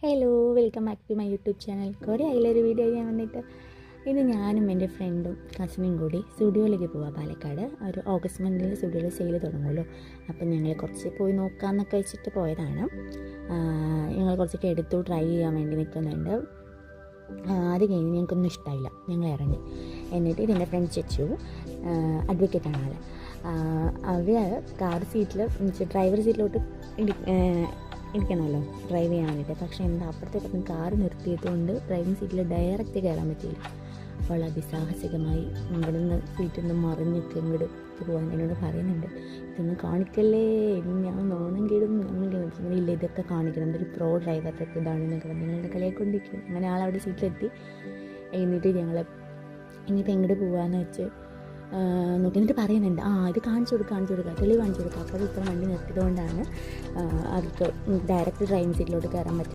Hello, welcome back to my YouTube channel. കുറേ അതിലൊരു video ചെയ്യാൻ വന്നിട്ട് ഇന്ന് ഞാനും എൻ്റെ ഫ്രണ്ടും കസിനും കൂടി സ്റ്റുഡിയോയിലേക്ക് പോവാം. പാലക്കാട് ഒരു ഓഗസ്റ്റ് മന്തിൽ സ്റ്റുഡിയോയിൽ സെയിൽ തുടങ്ങുമല്ലോ. അപ്പം ഞങ്ങൾ കുറച്ച് പോയി നോക്കാമെന്നൊക്കെ വെച്ചിട്ട് പോയതാണ്. ഞങ്ങൾ കുറച്ചൊക്കെ എടുത്തു ട്രൈ ചെയ്യാൻ വേണ്ടി നിൽക്കുന്നുണ്ട്. അത് കഴിഞ്ഞ് ഞങ്ങൾക്കൊന്നും ഇഷ്ടമായില്ല, ഞങ്ങൾ ഇറങ്ങി. എന്നിട്ട് എൻ്റെ ഫ്രണ്ട് ചെച്ചു, അഡ്വക്കേറ്റാണ് ആൾ. അവർ കാർ സീറ്റിൽ ഡ്രൈവർ സീറ്റിലോട്ട് ഇരിക്കണമല്ലോ ഡ്രൈവ് ചെയ്യാൻ വേണ്ടിയിട്ട്. പക്ഷേ എന്താ അപ്പുറത്തേക്ക് കാർ നിർത്തിയതുകൊണ്ട് ഡ്രൈവിംഗ് സീറ്റിൽ ഡയറക്റ്റ് കയറാൻ പറ്റിയില്ല. അപ്പോൾ അതിസാഹസികമായി ഇവിടെ നിന്ന് സീറ്റിൽ നിന്ന് മറിഞ്ഞിട്ട് ഇങ്ങോട്ട് പോകാൻ എന്നോട് പറയുന്നുണ്ട്, ഇതൊന്നും കാണിക്കല്ലേ, ഇനി ഞാൻ നാണം കേടും ഇല്ല, ഇതൊക്കെ കാണിക്കണം, ഇതൊരു പ്രോ ഡ്രൈവറൊക്കെ ഇതാണെന്നൊക്കെ പറഞ്ഞ് ഞങ്ങളുടെ കളിയാക്കൊണ്ടിരിക്കും. അങ്ങനെ ആളവിടെ സീറ്റിലെത്തി. എന്നിട്ട് ഞങ്ങൾ ഇനിയിപ്പോൾ എങ്ങോട്ട് പോകാമെന്ന് വെച്ച് നോക്കി. എന്നിട്ട് പറയുന്നുണ്ട്, ഇത് കാണിച്ചു കൊടുക്കുക, തെളിവ് കാണിച്ചു കൊടുക്കുക. അപ്പോൾ ഇത്ര വണ്ടി നിർത്തിയതുകൊണ്ടാണ് അവർക്ക് ഡയറക്റ്റ് ഡ്രൈവിംഗ് സീറ്റിലോട്ട് കയറാൻ പറ്റും.